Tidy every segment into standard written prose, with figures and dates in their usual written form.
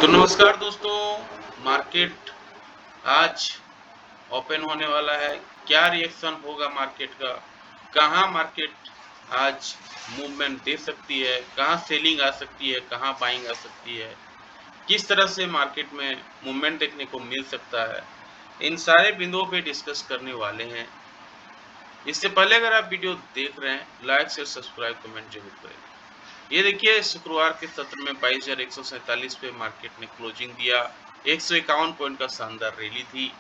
तो नमस्कार दोस्तों, मार्केट आज ओपन होने वाला है। क्या रिएक्शन होगा मार्केट का? कहाँ मार्केट आज मूवमेंट दे सकती है? कहाँ सेलिंग आ सकती है? कहाँ बाइंग आ सकती है? किस तरह से मार्केट में मूवमेंट देखने को मिल सकता है? इन सारे बिंदुओं पे डिस्कस करने वाले हैं। इससे पहले अगर आप वीडियो देख रहे हैं, लाइक शेयर सब्सक्राइब कमेंट जरूर करें। ये देखिए, शुक्रवार के सत्र में 22,147 पे मार्केट ने क्लोजिंग दिया। 151 पॉइंट का शानदार रैली थी।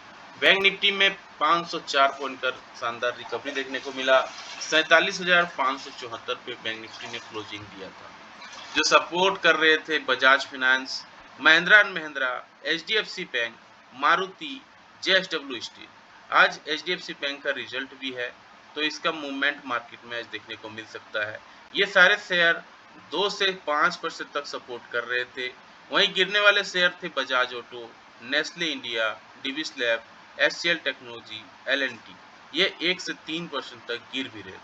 बैंक निफ्टी में 504 पॉइंट का शानदार रिकवरी देखने को मिला। 47,574 पे बैंक निफ्टी ने क्लोजिंग दिया था। जो सपोर्ट कर रहे थे Bajaj finance, Mahindra and Mahindra, HDFC bank, Maruti, JSW steel. आज एचडीएफसी बैंक का रिजल्ट भी है, तो इसका मूवमेंट मार्केट में आज देखने को मिल सकता है। ये सारे शेयर 2 से 5% तक सपोर्ट कर रहे थे। वहीं गिरने वाले शेयर थे Bajaj auto, Nestle India, Divis lab, HCL technology, L N T. ये 1 से 3% तक गिर भी रहे थे।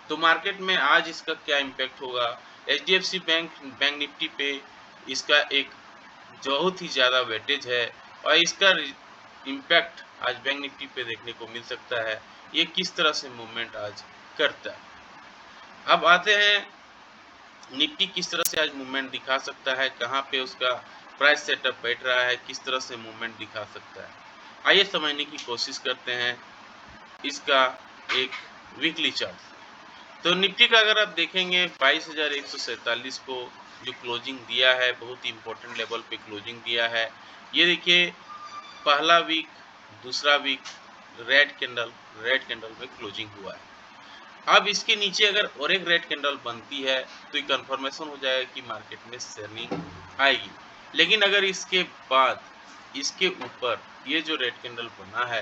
तो मार्केट में आज इसका क्या इम्पैक्ट होगा? एचडीएफसी बैंक बैंक निफ्टी पे इसका एक बहुत ही ज़्यादा वेटेज है और इसका इम्पैक्ट आज बैंक निफ्टी पे देखने को मिल सकता है। ये किस तरह से मूवमेंट आज करता है। अब आते हैं निफ्टी किस तरह से आज मूवमेंट दिखा सकता है, कहाँ पे उसका प्राइस सेटअप बैठ रहा है, किस तरह से मूवमेंट दिखा सकता है। आइए समझने की कोशिश करते हैं इसका एक वीकली चार्ट। तो निफ्टी का अगर आप देखेंगे 22,147 को जो क्लोजिंग दिया है, बहुत ही इंपॉर्टेंट लेवल पे क्लोजिंग दिया है। ये देखिए, पहला वीक, दूसरा वीक रेड कैंडल में क्लोजिंग हुआ है। अब इसके नीचे अगर और एक रेड कैंडल बनती है तो ये कंफर्मेशन हो जाएगा कि मार्केट में सेलिंग आएगी। लेकिन अगर इसके बाद इसके ऊपर ये जो रेड कैंडल बना है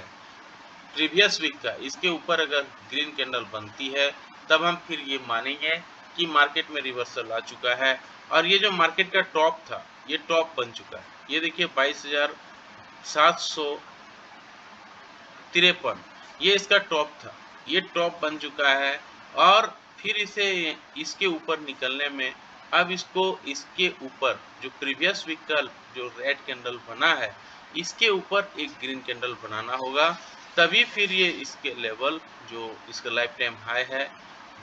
प्रीवियस वीक का, इसके ऊपर अगर ग्रीन कैंडल बनती है, तब हम फिर ये मानेंगे कि मार्केट में रिवर्सल आ चुका है और ये जो मार्केट का टॉप था, ये टॉप बन चुका है। ये देखिए 22,753, ये इसका टॉप था, ये टॉप बन चुका है और फिर इसे इसके ऊपर निकलने में अब इसको इसके ऊपर जो प्रीवियस वीक का जो रेड कैंडल बना है, इसके ऊपर एक ग्रीन कैंडल बनाना होगा, तभी फिर ये इसके लेवल जो इसका लाइफ टाइम हाई है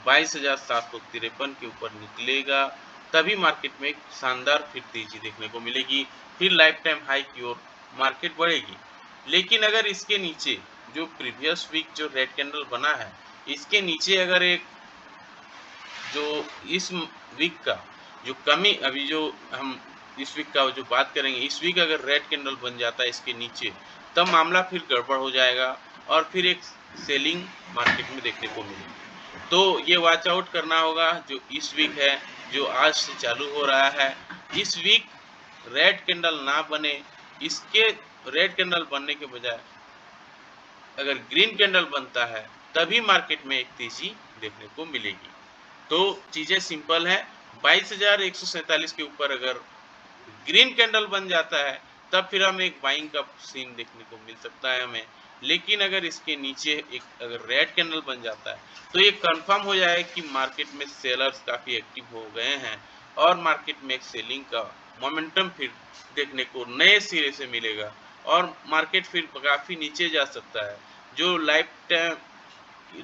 22,753 के ऊपर निकलेगा। तभी मार्केट में एक शानदार फिर तेजी देखने को मिलेगी, फिर लाइफ टाइम हाई की ओर मार्केट बढ़ेगी। लेकिन अगर इसके नीचे जो प्रीवियस वीक जो रेड कैंडल बना है, इसके नीचे अगर एक जो इस वीक का जो कमी, अभी जो हम इस वीक का जो बात करेंगे, इस वीक अगर रेड कैंडल बन जाता है इसके नीचे, तब मामला फिर गड़बड़ हो जाएगा और फिर एक सेलिंग मार्केट में देखने को मिलेगी। तो ये वॉच आउट करना होगा जो इस वीक है, जो आज से चालू हो रहा है। इस वीक रेड कैंडल ना बने, इसके रेड कैंडल बनने के बजाय अगर ग्रीन कैंडल बनता है, तभी मार्केट में एक तेजी देखने को मिलेगी। तो चीजें सिंपल है। 22,147 के ऊपर अगर ग्रीन कैंडल बन जाता है, तब फिर हमें एक बाइंग का सीन देखने को मिल सकता है हमें। लेकिन अगर इसके नीचे एक अगर रेड कैंडल बन जाता है, तो ये कंफर्म हो जाए कि मार्केट में सेलर्स काफी एक्टिव हो गए हैं और मार्केट में एक सेलिंग का मोमेंटम फिर देखने को नए सिरे से मिलेगा और मार्केट फिर काफी नीचे जा सकता है। जो लाइफ टाइम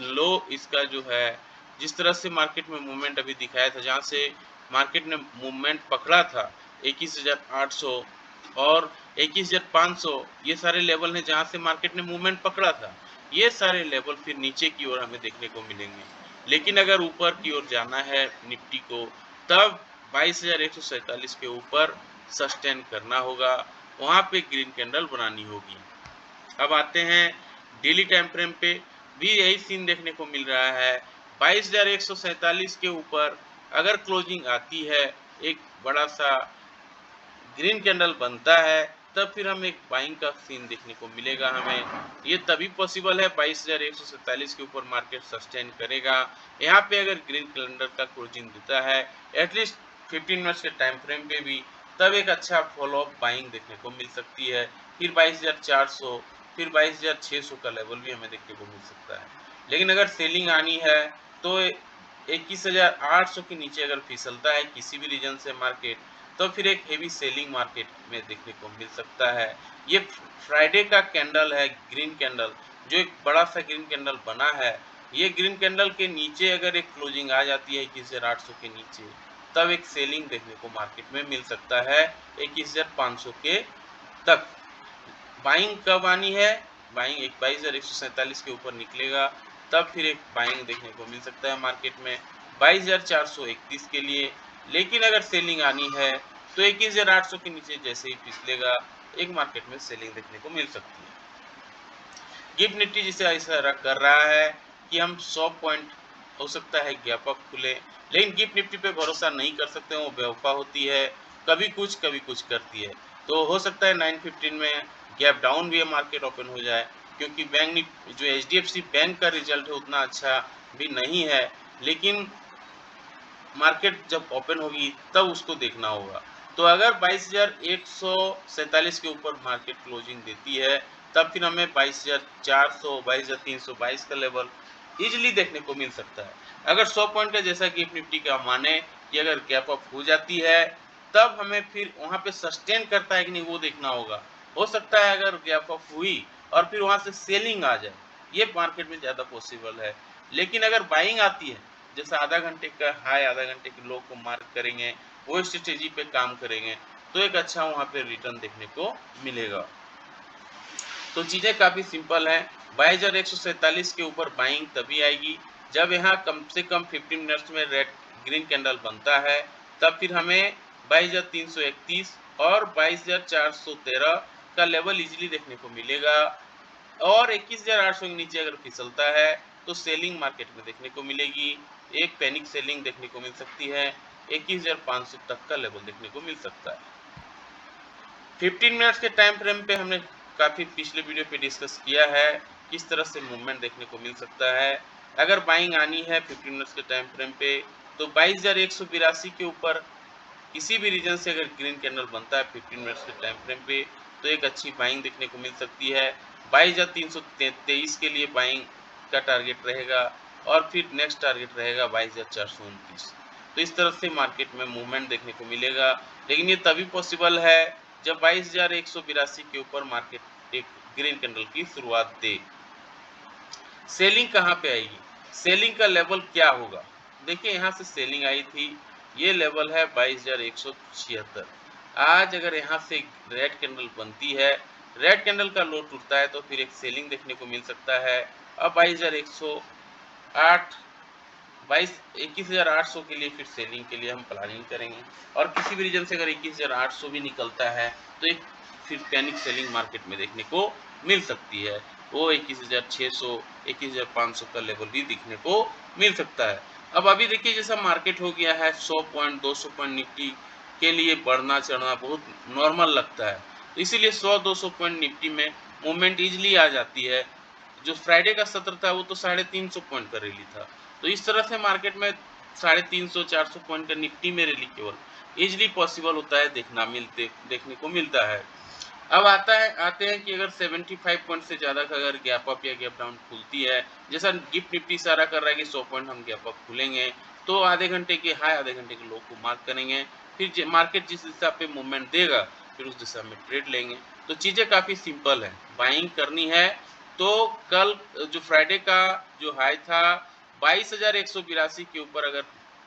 लो इसका जो है, जिस तरह से मार्केट में मूवमेंट अभी दिखाया था, जहाँ से मार्केट ने मूवमेंट पकड़ा था 21,800 और 21,500, ये सारे लेवल हैं जहाँ से मार्केट ने मूवमेंट पकड़ा था। ये सारे लेवल फिर नीचे की ओर हमें देखने को मिलेंगे। लेकिन अगर ऊपर की ओर जाना है निफ्टी को, तब 22,147 के ऊपर सस्टेन करना होगा, वहाँ पे ग्रीन कैंडल बनानी होगी। अब आते हैं डेली टाइम फ्रेम पे, भी यही सीन देखने को मिल रहा है। 22,147 के ऊपर अगर क्लोजिंग आती है, एक बड़ा सा ग्रीन कैंडल बनता है, तब फिर हमें एक बाइंग का सीन देखने को मिलेगा हमें। ये तभी पॉसिबल है 22,147 के ऊपर मार्केट सस्टेन करेगा। यहाँ पे अगर ग्रीन कैलेंडर का क्लोजिंग देता है एटलीस्ट 15 मिनट्स के टाइम फ्रेम पे भी, तब एक अच्छा फॉलो अप बाइंग देखने को मिल सकती है। फिर 22,400, फिर 22,600 का लेवल भी हमें देखने को मिल सकता है। लेकिन अगर सेलिंग आनी है तो 21,800 के नीचे अगर फिसलता है किसी भी रीजन से मार्केट, तो फिर एक हेवी सेलिंग मार्केट में देखने को मिल सकता है। ये फ्राइडे का कैंडल है, ग्रीन कैंडल, जो एक बड़ा सा ग्रीन कैंडल बना है, ये ग्रीन कैंडल के नीचे अगर एक क्लोजिंग आ जाती है 21,800 के नीचे, तब एक सेलिंग देखने को मार्केट में मिल सकता है 21,500 के तक। बाइंग कब आनी है? बाइंग 22,147 के ऊपर निकलेगा, तब फिर एक बाइंग देखने को मिल सकता है मार्केट में 22,431 के लिए। लेकिन अगर सेलिंग आनी है तो 21,800 के नीचे जैसे ही पिछलेगा, एक मार्केट में सेलिंग देखने को मिल सकती है। गिफ्ट निफ्टी जिसे ऐसा कर रहा है कि हम 100 पॉइंट हो सकता है गैप अप खुले, लेकिन गिफ्ट निफ्टी पे भरोसा नहीं कर सकते, वो बेवफा होती है, कभी कुछ करती है। तो हो सकता है 915 में गैप डाउन भी मार्केट ओपन हो जाए, क्योंकि जो एचडीएफसी बैंक का रिजल्ट है उतना अच्छा भी नहीं है, लेकिन मार्केट जब ओपन होगी तब उसको देखना होगा। तो अगर 22,147 के ऊपर मार्केट क्लोजिंग देती है, तब फिर हमें 22,400, 22,322 का लेवल इजीली देखने को मिल सकता है। अगर 100 पॉइंट का जैसा कि निफ्टी का माने कि अगर गैप अप हो जाती है, तब हमें फिर वहाँ पे सस्टेन करता है कि नहीं वो देखना होगा। हो सकता है अगर गैप अप हुई और फिर वहाँ से सेलिंग आ जाए, ये मार्केट में ज़्यादा पॉसिबल है। लेकिन अगर बाइंग आती है, जैसे आधा घंटे का हाई आधा घंटे के लो को मार्क करेंगे, वो स्ट्रेटेजी पे काम करेंगे, तो एक अच्छा वहाँ पे रिटर्न देखने को मिलेगा। तो चीज़ें काफ़ी सिंपल हैं। 22,147 के ऊपर बाइंग तभी आएगी जब यहाँ कम से कम 15 मिनट्स में रेड ग्रीन कैंडल बनता है, तब फिर हमें 22,331 और 22,413 का लेवल इजीली देखने को मिलेगा। और 21,800 के नीचे अगर फिसलता है तो सेलिंग मार्केट में देखने को मिलेगी, एक पैनिक सेलिंग देखने को मिल सकती है, 21,500 तक का लेवल देखने को मिल सकता है। 15 मिनट्स के टाइम फ्रेम पे हमने काफ़ी पिछले वीडियो पे डिस्कस किया है किस तरह से मूवमेंट देखने को मिल सकता है। अगर बाइंग आनी है 15 मिनट्स के टाइम फ्रेम पे, तो 22,182 के ऊपर किसी भी रीजन से अगर ग्रीन कैंडल बनता है 15 मिनट्स के टाइम फ्रेम पे, तो एक अच्छी बाइंग देखने को मिल सकती है। 22,323 के लिए बाइंग का टारगेट रहेगा और फिर नेक्स्ट टारगेट रहेगा 22,429। तो इस तरह से मार्केट में मूवमेंट देखने को मिलेगा, लेकिन ये तभी पॉसिबल है जब 22,182 के ऊपर मार्केट एक ग्रीन कैंडल की शुरुआत दे। सेलिंग कहाँ पे आएगी? सेलिंग का लेवल क्या होगा? देखिए यहाँ से सेलिंग आई थी, ये लेवल है 22,176। आज अगर यहाँ से रेड कैंडल बनती है, रेड कैंडल का लो टूटता है, तो फिर एक सेलिंग देखने को मिल सकता है। अब 22,108 21,800 के लिए फिर सेलिंग के लिए हम प्लानिंग करेंगे, और किसी भी रीजन से अगर 21,800 भी निकलता है तो एक फिर पैनिक सेलिंग मार्केट में देखने को मिल सकती है। वो 21,600 21,500 का लेवल भी दिखने को मिल सकता है। अब अभी देखिए जैसा मार्केट हो गया है 100 पॉइंट 200 पॉइंट निफ्टी के लिए बढ़ना चढ़ना बहुत नॉर्मल लगता है, तो इसीलिए 100-200 पॉइंट निफ्टी में मूवमेंट इजीली आ जाती है। जो फ्राइडे का सत्र था वो तो 350 पॉइंट का रैली था, तो इस तरह से मार्केट में 350-400 पॉइंट का निफ्टी में रैली केवल इजीली पॉसिबल होता है, देखने को मिलता है। अब आते हैं कि अगर 75 पॉइंट से ज़्यादा का अगर गैप अप या गैप डाउन खुलती है, जैसा गिफ्ट निफ्टी इशारा कर रहा है कि 100 पॉइंट हम गैप अप खुलेंगे, तो आधे घंटे के हाई आधे घंटे के लो को मार्क करेंगे, फिर मार्केट जिस दिशा पे मूवमेंट देगा फिर उस दिशा में ट्रेड लेंगे। तो चीज़ें काफ़ी सिंपल है, बाइंग करनी है तो कल जो फ्राइडे का जो हाई था 22,182 के ऊपर अगर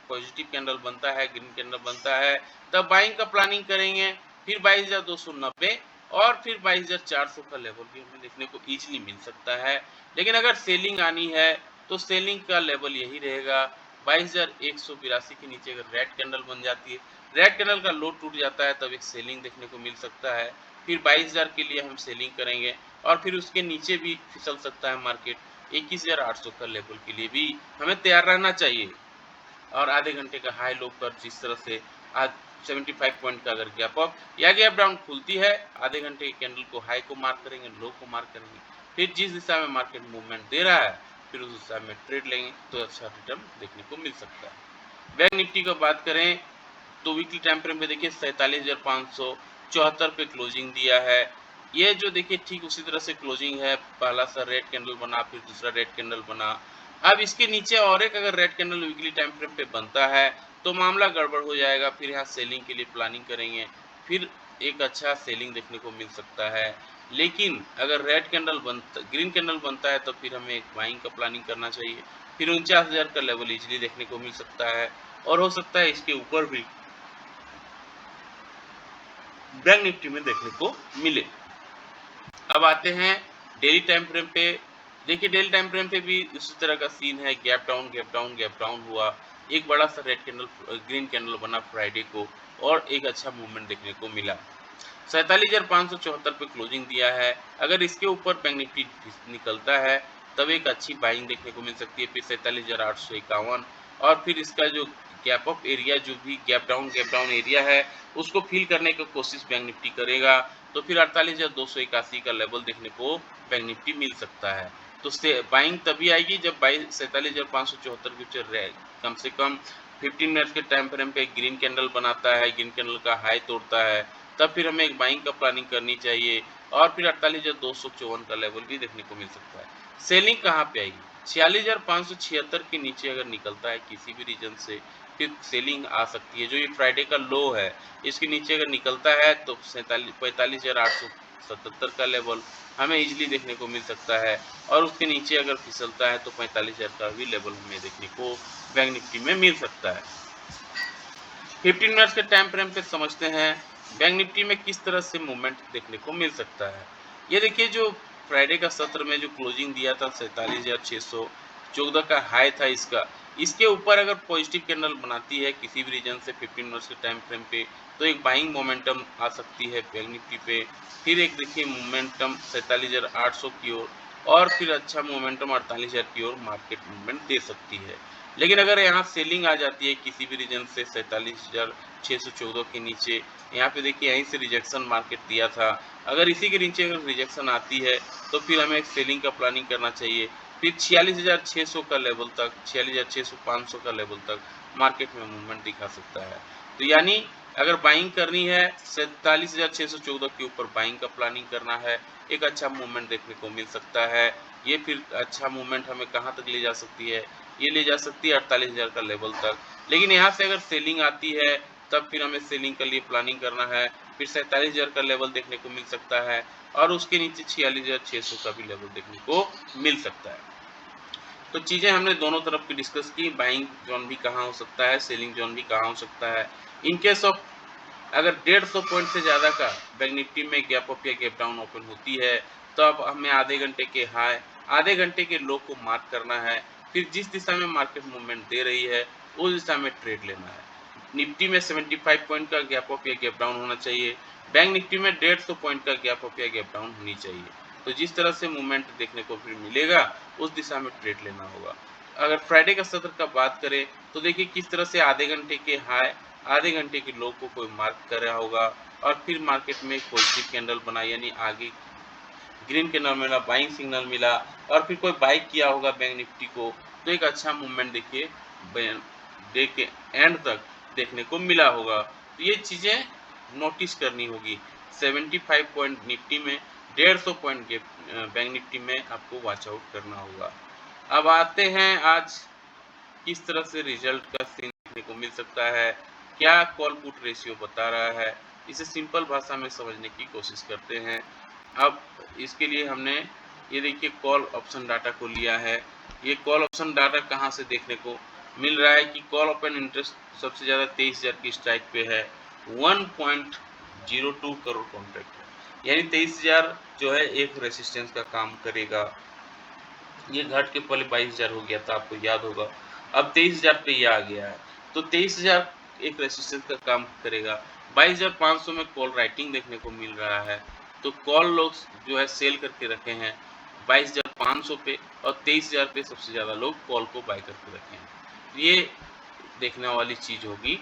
पॉजिटिव कैंडल बनता है, ग्रीन कैंडल बनता है, तब बाइंग का प्लानिंग करेंगे। फिर 22,290 और फिर 22,400 का लेवल भी हमें देखने को इजीली मिल सकता है। लेकिन अगर सेलिंग आनी है तो सेलिंग का लेवल यही रहेगा 22,182 के नीचे अगर रेड कैंडल बन जाती है, रेड कैंडल का लो टूट जाता है, तब एक सेलिंग देखने को मिल सकता है। फिर 22,000 के लिए हम सेलिंग करेंगे और फिर उसके नीचे भी फिसल सकता है मार्केट, 21,800 का लेवल के लिए भी हमें तैयार रहना चाहिए। और आधे घंटे का हाई लो पर जिस तरह से आज 75 पॉइंट का अगर गैप अप या गैप डाउन खुलती है, आधे घंटे के कैंडल को हाई को मार्क करेंगे, लो को मार्क करेंगे, फिर जिस दिशा में मार्केट मूवमेंट दे रहा है फिर उस दिशा में ट्रेड लेंगे, तो अच्छा रिटर्न देखने को मिल सकता है। बैंक निफ्टी की बात करें तो वीकली टाइम फ्रेम पे देखिए 47,574 पे क्लोजिंग दिया है। ये जो देखिए ठीक उसी तरह से क्लोजिंग है, पहला सा रेड कैंडल बना फिर दूसरा रेड कैंडल बना। अब इसके नीचे और एक अगर red candle weekly time frame पे बनता है तो मामला गड़बड़ हो जाएगा। फिर यहाँ सेलिंग के लिए प्लानिंग करेंगे, फिर एक अच्छा सेलिंग देखने को मिल सकता है। लेकिन अगर ग्रीन कैंडल बनता है तो फिर हमें एक बाइंग का प्लानिंग करना चाहिए। फिर 49,000 का लेवल इजीली देखने को मिल सकता है और हो सकता है इसके ऊपर भी बैंक निफ्टी में देखने को मिले। अब आते हैं डेली टाइम फ्रेम पे। देखिए डेली टाइम फ्रेम पे भी उसी तरह का सीन है, gap down gap down gap down हुआ, एक बड़ा सा रेड कैंडल ग्रीन कैंडल बना फ्राइडे को और एक अच्छा मूवमेंट देखने को मिला। 47,574 पे क्लोजिंग दिया है। अगर इसके ऊपर बैंक निफ्टी निकलता है तब एक अच्छी बाइंग देखने को मिल सकती है। फिर 47,851 और फिर इसका जो गैप अप एरिया, जो भी गैप डाउन एरिया है, उसको फिल करने की कोशिश बैंक निफ्टी करेगा तो फिर 48,281 का लेवल देखने को बैंक निफ्टी मिल सकता है। तो बाइंग तभी आएगी जब 47,574 के ऊपर कम से कम 15 मिनट्स के टाइम फ्रेम पे ग्रीन कैंडल बनाता है, ग्रीन कैंडल का हाई तोड़ता है, तब फिर हमें एक बाइंग का प्लानिंग करनी चाहिए और फिर 48,254 का लेवल भी देखने को मिल सकता है। सेलिंग कहाँ पे आएगी? 46,576 के नीचे अगर निकलता है किसी भी रीजन से, फिर सेलिंग आ सकती है। जो ये फ्राइडे का लो है, इसके नीचे अगर निकलता है तो 45,877 का लेवल हमें इजीली देखने को मिल सकता है और उसके नीचे अगर फिसलता है तो 45,000 का भी लेवल हमें देखने को बैंक निफ्टी में मिल सकता है। 15 मिनट्स के टाइम फ्रेम पे समझते हैं बैंक निफ्टी में किस तरह से मूवमेंट देखने को मिल सकता है। ये देखिए जो फ्राइडे का सत्र में जो क्लोजिंग दिया था 47,614 का हाई था इसका, इसके ऊपर अगर पॉजिटिव कैंडल बनाती है किसी भी रीजन से 15 मिनट्स के टाइम फ्रेम पे तो एक बाइंग मोमेंटम आ सकती है बैंक निफ्टी पे। फिर एक देखिए मोमेंटम 47,800 की ओर और फिर अच्छा मोमेंटम 48,000 की ओर मार्केट मूवमेंट दे सकती है। लेकिन अगर यहाँ सेलिंग आ जाती है किसी भी रीजन से 47,614 के नीचे, यहाँ पे देखिए यहीं से रिजेक्शन मार्केट दिया था, अगर इसी के नीचे अगर रिजेक्शन आती है तो फिर हमें एक सेलिंग का प्लानिंग करना चाहिए। फिर 46,600 का लेवल तक, 46,600-500 का लेवल तक मार्केट में मूवमेंट दिखा सकता है। तो यानी अगर बाइंग करनी है 47,614 के ऊपर बाइंग का प्लानिंग करना है, एक अच्छा मूवमेंट देखने को मिल सकता है। ये फिर अच्छा मूवमेंट हमें कहाँ तक ले जा सकती है? ये ले जा सकती है 48,000 का लेवल तक। लेकिन यहाँ से अगर सेलिंग आती है तब फिर हमें सेलिंग के लिए प्लानिंग करना है। फिर 47,000 का लेवल देखने को मिल सकता है और उसके नीचे 46,600 का भी लेवल देखने को मिल सकता है। तो चीज़ें हमने दोनों तरफ की डिस्कस की, बाइंग जोन भी कहाँ हो सकता है, सेलिंग जोन भी कहाँ हो सकता है। इन केस ऑफ अगर 150 पॉइंट से ज़्यादा का बैंक निफ्टी में गैप अप या गैप डाउन ओपन होती है तो अब हमें आधे घंटे के हाई, आधे घंटे के लो को मार्क करना है। फिर जिस दिशा में मार्केट मूवमेंट दे रही है उस दिशा में ट्रेड लेना है। निफ्टी में 75 पॉइंट का गैप अप या गैप डाउन होना चाहिए, बैंक निफ्टी में 150 पॉइंट का गैप अप या गैप डाउन होनी चाहिए। तो जिस तरह से मूवमेंट देखने को फिर मिलेगा उस दिशा में ट्रेड लेना होगा। अगर फ्राइडे का सत्र का बात करें तो देखिए किस तरह से आधे घंटे के हाई, आधे घंटे के लो को कोई मार्क कर रहा होगा और फिर मार्केट में पॉजिटिव कैंडल बना, यानी आगे ग्रीन कैंडल मिला, बाइंग सिग्नल मिला और फिर कोई बाई किया होगा बैंक निफ्टी को, तो एक अच्छा मूवमेंट देखिए डे के एंड तक देखने को मिला होगा। तो ये चीज़ें नोटिस करनी होगी। 75 पॉइंट निफ्टी में, 150 पॉइंट के बैंक निफ्टी में आपको वॉच आउट करना होगा। अब आते हैं आज किस तरह से रिजल्ट का सीन देखने को मिल सकता है, क्या कॉल पुट रेशियो बता रहा है, इसे सिंपल भाषा में समझने की कोशिश करते हैं। अब इसके लिए हमने ये देखिए कॉल ऑप्शन डाटा को लिया है। ये कॉल ऑप्शन डाटा कहाँ से देखने को मिल रहा है कि कॉल ओपन इंटरेस्ट सबसे ज़्यादा 23,000 की स्ट्राइक पे है, 1.02 करोड़ कॉन्ट्रैक्ट है, यानी 23,000 जो है एक रेसिस्टेंस का काम करेगा। ये घट के पहले 22,000 हो गया था, आपको याद होगा, अब 23,000 पे ये आ गया है। तो 23,000 एक रेसिस्टेंस का काम करेगा। 22,500 में कॉल राइटिंग देखने को मिल रहा है, तो कॉल लोग जो है सेल करके रखे हैं 22,500 पे और 23,000 पे सबसे ज़्यादा लोग कॉल को बाय करके रखे हैं। ये देखने वाली चीज़ होगी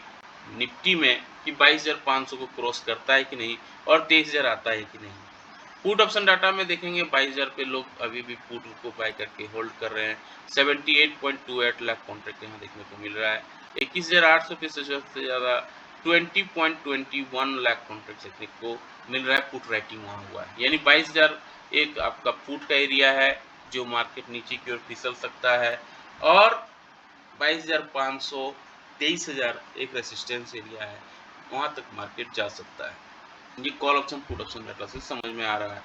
निफ्टी में कि 22,500 को क्रॉस करता है कि नहीं और 23,000 आता है कि नहीं। पुट ऑप्शन डाटा में देखेंगे 22,000 पे लोग अभी भी पुट को बाय करके होल्ड कर रहे हैं। 78.28 लाख कॉन्ट्रैक्ट यहाँ देखने को मिल रहा है। 21,800 पे सबसे ज़्यादा 20.21 लाख कॉन्ट्रैक्ट देखने को मिल रहा है, पुट राइटिंग वहाँ हुआ है। यानी 22,000 एक आपका पुट का एरिया है जो मार्केट नीचे की ओर फिसल सकता है और 22,500 23,000 एक रेसिस्टेंस एरिया है, वहाँ तक मार्केट जा सकता है। ये call option put option data से समझ में आ रहा है।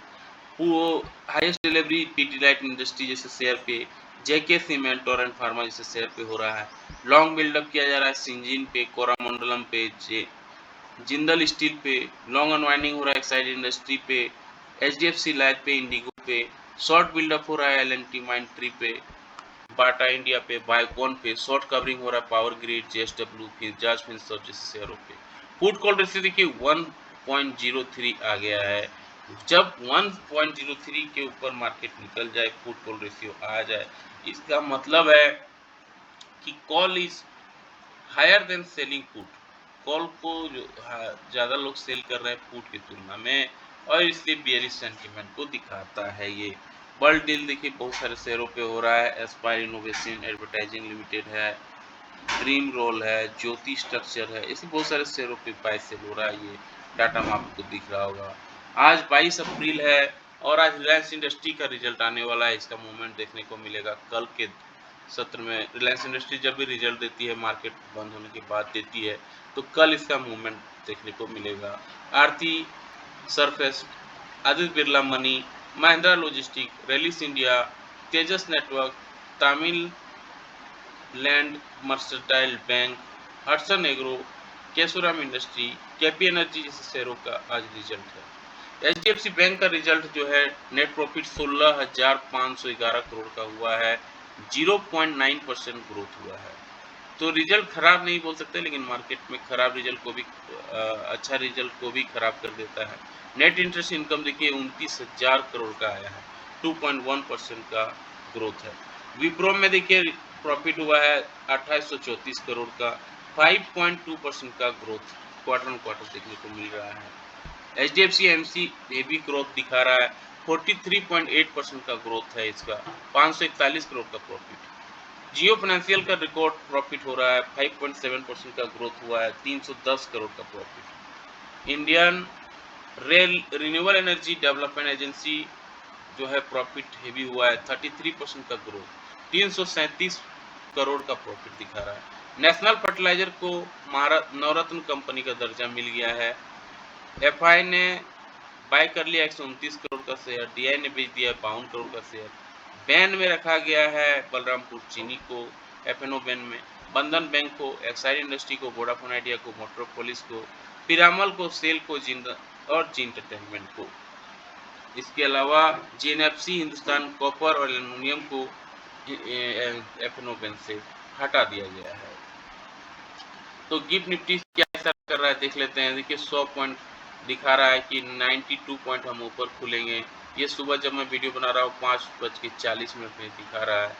वो हाईएस्ट डिलीवरी पीडीलाइट इंडस्ट्री जैसे शेयर पे, जेके सीमेंट और एंड फार्मा जैसे शेयर पे हो रहा है। लॉन्ग बिल्डअप किया जा रहा है सिंजीन पे, कोरामंडलम पे, जिंदल स्टील पे। लॉन्ग अनवाइंडिंग हो रहा है एक्साइड इंडस्ट्री पे, एचडीएफसी लाइफ पे, इंडिगो पे। शॉर्ट बिल्डअप हो रहा है एलएनटी माइंट्री पे, बाटा इंडिया पे, बायोकॉन पे। शॉर्ट कवरिंग हो रहा है पावर ग्रिड, जेएसडब्ल्यू, फिर जाज फिनसर्व जैसे शेयरों पे। पुट कॉल रेशियो देखिए 1.03 आ गया है। जब 1.03 के ऊपर मार्केट निकल जाए, पुट कॉल रेशियो आ जाए, इसका मतलब है कि call is higher than selling put. Call को जो ज़्यादा लोग सेल कर रहे हैं पुट की तुलना में, और इसलिए बेयरिश सेंटीमेंट को दिखाता है ये। बल्क डील देखिए बहुत सारे शेयरों पे हो रहा है। एस्पायर इनोवेशन एडवर्टाइजिंग लिमिटेड है, ड्रीम रोल है, ज्योति स्ट्रक्चर है, ऐसे बहुत सारे शेयरों पे बाय सेल हो रहा है। ये डाटा में आपको दिख रहा होगा। आज 22 अप्रैल है और आज रिलायंस इंडस्ट्री का रिजल्ट आने वाला है। इसका मूवमेंट देखने को मिलेगा कल के सत्र में। रिलायंस इंडस्ट्री जब भी रिजल्ट देती है, मार्केट बंद होने के बाद देती है, तो कल इसका मूवमेंट देखने को मिलेगा। Aarti surface, Aditya Birla money, Mahindra logistic, Rallis India, Tejas network, Tamil land mercantile bank, Hatsun agro, Kesoram industry, KP energy जैसे शेयरों का आज रिजल्ट है। एचडीएफसी बैंक का रिजल्ट जो है, नेट प्रॉफिट 16,511 करोड़ का हुआ है, 0.9% ग्रोथ हुआ है। तो रिजल्ट खराब नहीं बोल सकते, लेकिन मार्केट में खराब रिजल्ट को भी अच्छा रिजल्ट को भी खराब कर देता है। नेट इंटरेस्ट इनकम देखिए 29,000 करोड़ का आया है, 2.1% का ग्रोथ है। विप्रो में देखिए प्रॉफिट हुआ है 2834 करोड़ का, 5.2% का ग्रोथ क्वार्टर ऑन क्वार्टर देखने को मिल रहा है। एचडीएफसी एमसी हेवी ग्रोथ दिखा रहा है, 43.8% का ग्रोथ है इसका, 541 करोड़ का प्रॉफिट। जियो फाइनेंशियल का रिकॉर्ड प्रॉफिट हो रहा है, 5.7% का ग्रोथ हुआ है, 310 करोड़ का profit. Indian rail renewable energy development agency जो है प्रॉफिट हेवी हुआ है, 33% का ग्रोथ, 337 करोड़ का प्रॉफिट दिखा रहा है। नेशनल फर्टिलाइजर को नवरत्न कंपनी का दर्जा मिल गया है। एफआई ने बाय कर लिया 129 करोड़ का शेयर, डीआई ने बेच दिया 52 करोड़ का शेयर। बैन में रखा गया है बलरामपुर चीनी को, एफएनओ बैन में, बंधन बैंक को, एक्साइड इंडस्ट्री को, वोडाफोन आइडिया को, मोटरोपोलिस को, पिरामल को, सेल को, जिंद और जी एंटरटेनमेंट को। इसके अलावा जीएनएफसी हिंदुस्तान कॉपर और एल्युमिनियम को एफएनओ बैन से हटा दिया गया है। तो गिफ्ट निफ्टी क्या ऐसा कर रहा है देख लेते हैं। देखिए 100 पॉइंट दिखा रहा है कि 92 पॉइंट हम ऊपर खुलेंगे। ये सुबह जब मैं वीडियो बना रहा हूँ 5:40 में दिखा रहा है।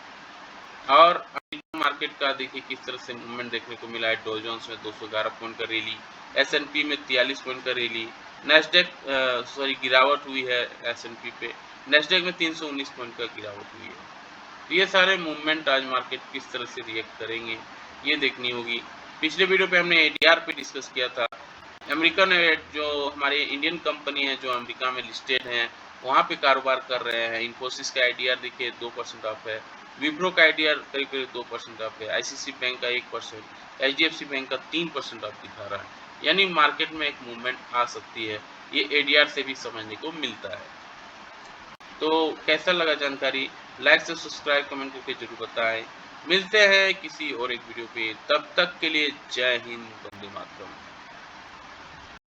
और अमेरिकन मार्केट का देखिए किस तरह से मूवमेंट देखने को मिला है। डॉ जोन्स में 211 पॉइंट का रैली, एसएनपी में 43 पॉइंट का रैली, नेस्डेक गिरावट हुई है एसएनपी पे, नेस्डेक में 319 पॉइंट का गिरावट हुई है। तो ये सारे मूवमेंट आज मार्केट किस तरह से रिएक्ट करेंगे ये देखनी होगी। पिछले वीडियो पे हमने एडीआर पे डिस्कस किया था। अमेरिकन जो हमारे इंडियन कंपनी है जो अमेरिका में लिस्टेड हैं, वहाँ पे कारोबार कर रहे हैं। इन्फोसिस का आईडीआर देखिए 2% ऑफ है, विप्रो का आईडीआर करीब करीब 2% ऑफ है, आईसीसी बैंक का 1%, एचडीएफसी बैंक का 3% ऑफ दिखा रहा है। यानी मार्केट में एक मूवमेंट आ सकती है, ये एडीआर से भी समझने को मिलता है। तो कैसा लगा जानकारी, लाइक से सब्सक्राइब कमेंट करके जरूर बताएं। मिलते हैं किसी और एक वीडियो पे, तब तक के लिए जय हिंद, वंदे मातरम।